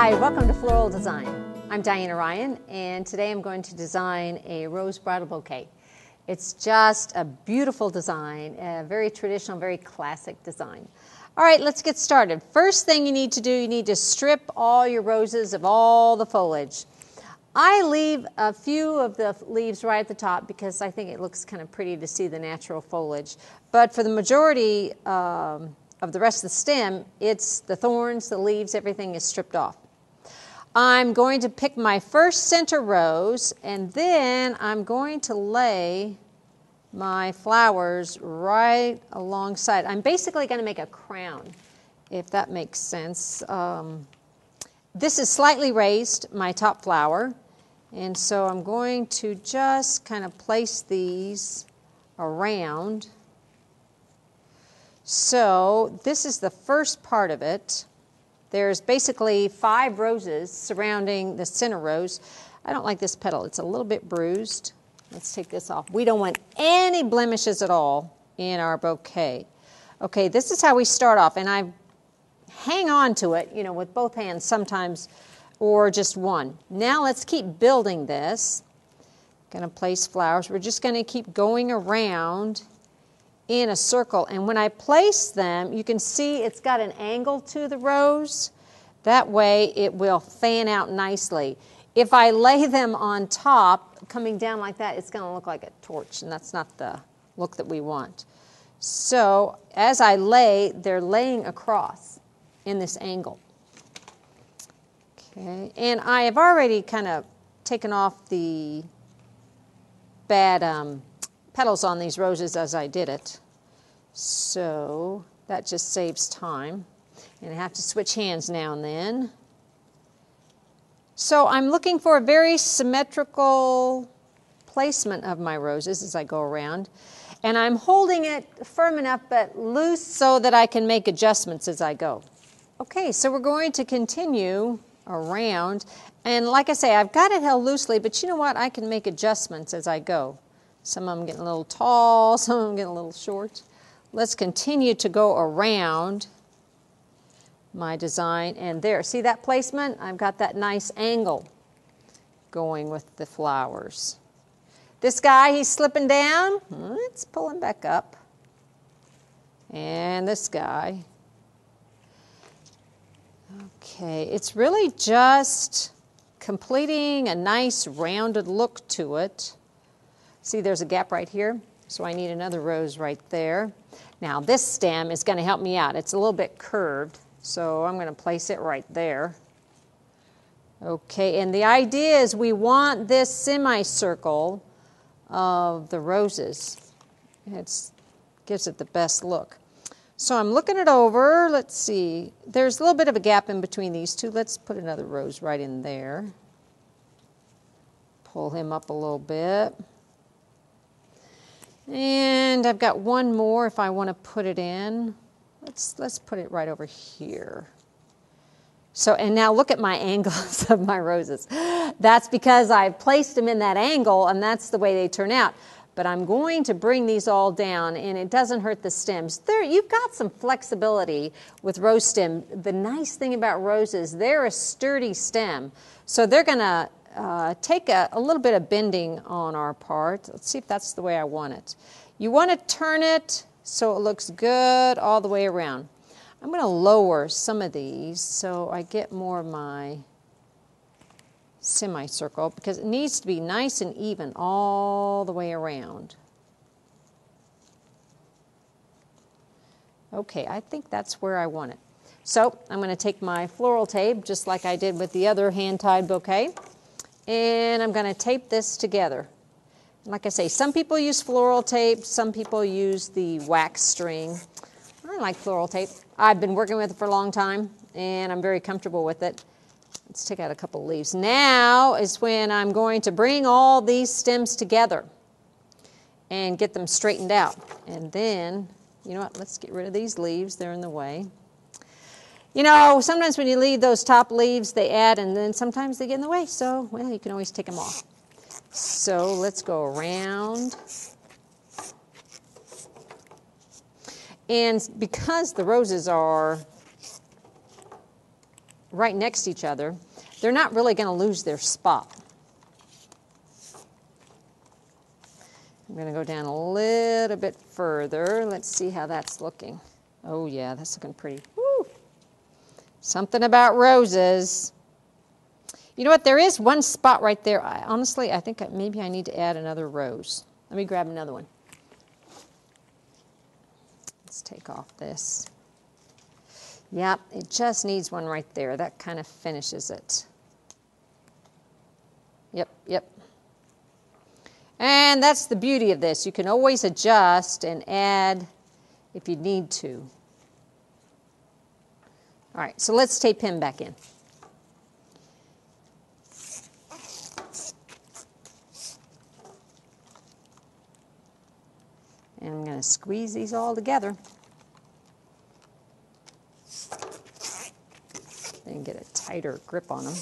Hi, welcome to Floral Design. I'm Diana Ryan, and today I'm going to design a rose bridal bouquet. It's just a beautiful design, a very traditional, very classic design. All right, let's get started. First thing you need to do, you need to strip all your roses of all the foliage. I leave a few of the leaves right at the top because I think it looks kind of pretty to see the natural foliage. But for the majority of the rest of the stem, it's the thorns, the leaves, everything is stripped off. I'm going to pick my first center rose, and then I'm going to lay my flowers right alongside. I'm basically going to make a crown, if that makes sense. This is slightly raised, my top flower, and so I'm going to just kind of place these around. So this is the first part of it. There's basically 5 roses surrounding the center rose. I don't like this petal. It's a little bit bruised. Let's take this off. We don't want any blemishes at all in our bouquet. Okay, this is how we start off, and I hang on to it, you know, with both hands sometimes, or just one. Now let's keep building this. Going to place flowers. We're just going to keep going around in a circle, and when I place them, you can see it's got an angle to the rose. That way it will fan out nicely. If I lay them on top, coming down like that, it's going to look like a torch, and that's not the look that we want. So as I lay, they're laying across in this angle. Okay, and I have already kind of taken off the bad petals on these roses as I did it. So that just saves time. And I have to switch hands now and then. So I'm looking for a very symmetrical placement of my roses as I go around. And I'm holding it firm enough but loose so that I can make adjustments as I go. Okay, so we're going to continue around. And like I say, I've got it held loosely, but you know what? I can make adjustments as I go. Some of them getting a little tall, some of them getting a little short. Let's continue to go around my design. And there, see that placement? I've got that nice angle going with the flowers. This guy, he's slipping down. Let's pull him back up. And this guy. Okay, it's really just completing a nice rounded look to it. See, there's a gap right here, so I need another rose right there. Now, this stem is going to help me out. It's a little bit curved, so I'm going to place it right there. Okay, and the idea is we want this semicircle of the roses. It gives it the best look. So I'm looking it over. Let's see. There's a little bit of a gap in between these two. Let's put another rose right in there. Pull him up a little bit. And I've got one more if I want to put it in. Let's put it right over here. So, and now look at my angles of my roses. That's because I've placed them in that angle, and that's the way they turn out. But I'm going to bring these all down, and it doesn't hurt the stems. There, you've got some flexibility with rose stem. The nice thing about roses, they're a sturdy stem. So they're going to take a little bit of bending on our part. Let's see if that's the way I want it. You want to turn it so it looks good all the way around. I'm going to lower some of these so I get more of my semicircle because it needs to be nice and even all the way around. Okay, I think that's where I want it. So I'm going to take my floral tape just like I did with the other hand-tied bouquet. And I'm going to tape this together. Like I say, some people use floral tape, some people use the wax string. I like floral tape. I've been working with it for a long time, and I'm very comfortable with it. Let's take out a couple leaves. Now is when I'm going to bring all these stems together and get them straightened out. And then, you know what, let's get rid of these leaves. They're in the way. You know, sometimes when you leave those top leaves, they add, and then sometimes they get in the way. So, well, you can always take them off. So let's go around. And because the roses are right next to each other, they're not really going to lose their spot. I'm going to go down a little bit further. Let's see how that's looking. Oh yeah, that's looking pretty. Woo! Something about roses. You know what? There is one spot right there. Honestly, I think maybe I need to add another rose. Let me grab another one. Let's take off this. Yep, it just needs one right there. That kind of finishes it. Yep, yep. And that's the beauty of this. You can always adjust and add if you need to. All right, so let's tape him back in. And I'm going to squeeze these all together and get a tighter grip on them.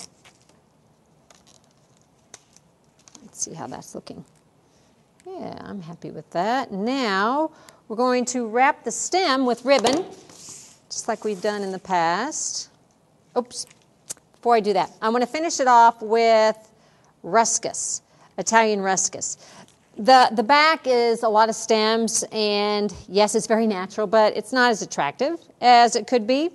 Let's see how that's looking. Yeah, I'm happy with that. Now we're going to wrap the stem with ribbon, just like we've done in the past. Oops, before I do that, I want to finish it off with ruscus, Italian ruscus. The back is a lot of stems, and yes, it's very natural, but it's not as attractive as it could be.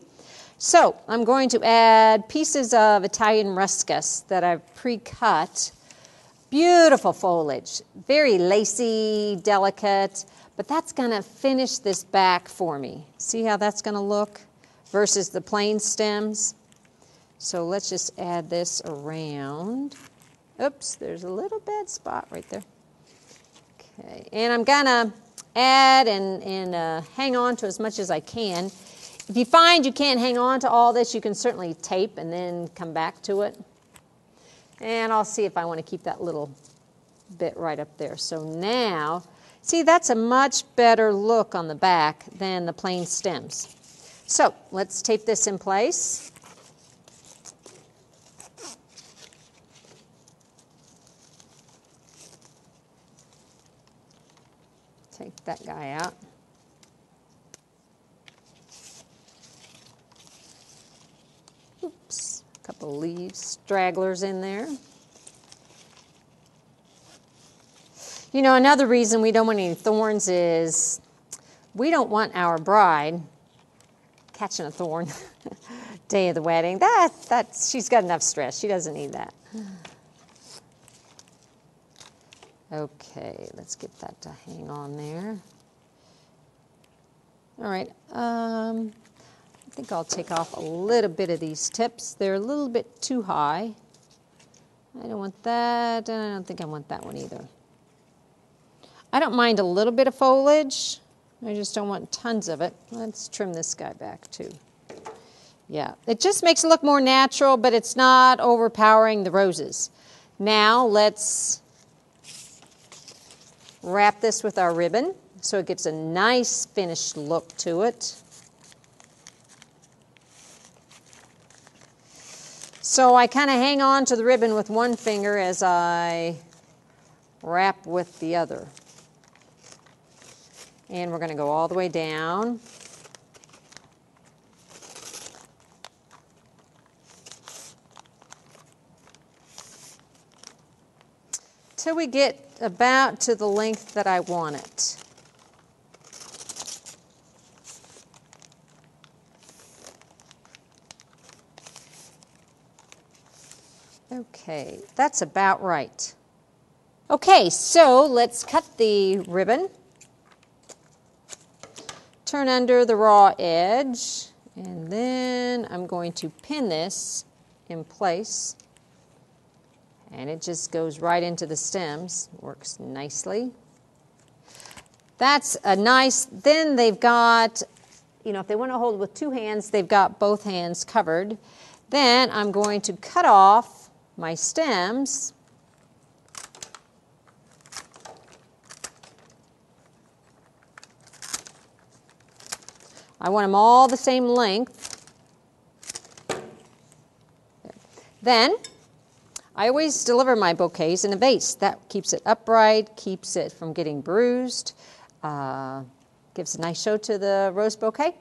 So I'm going to add pieces of Italian ruscus that I've pre-cut. Beautiful foliage, very lacy, delicate, but that's going to finish this back for me. See how that's going to look versus the plain stems? So let's just add this around. Oops, there's a little bad spot right there. Okay, and I'm going to add and hang on to as much as I can. If you find you can't hang on to all this, you can certainly tape and then come back to it. And I'll see if I want to keep that little bit right up there. So now, see, that's a much better look on the back than the plain stems. So let's tape this in place. Take that guy out. Oops. Couple leaves, stragglers in there. You know, another reason we don't want any thorns is we don't want our bride catching a thorn day of the wedding. She's got enough stress. She doesn't need that. Okay, let's get that to hang on there. All right. I think I'll take off a little bit of these tips. They're a little bit too high. I don't want that, and I don't think I want that one either. I don't mind a little bit of foliage. I just don't want tons of it. Let's trim this guy back too. Yeah, it just makes it look more natural, but it's not overpowering the roses. Now let's wrap this with our ribbon so it gives a nice finished look to it. So I kind of hang on to the ribbon with one finger as I wrap with the other. And we're going to go all the way down. Till we get about to the length that I want it. Okay, that's about right. Okay, so let's cut the ribbon. Turn under the raw edge, and then I'm going to pin this in place. And it just goes right into the stems. Works nicely. That's a nice, then they've got, you know, if they want to hold it with two hands, they've got both hands covered. Then I'm going to cut off my stems. I want them all the same length. Then I always deliver my bouquets in a vase. That keeps it upright, keeps it from getting bruised, gives a nice show to the rose bouquet.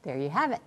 There you have it.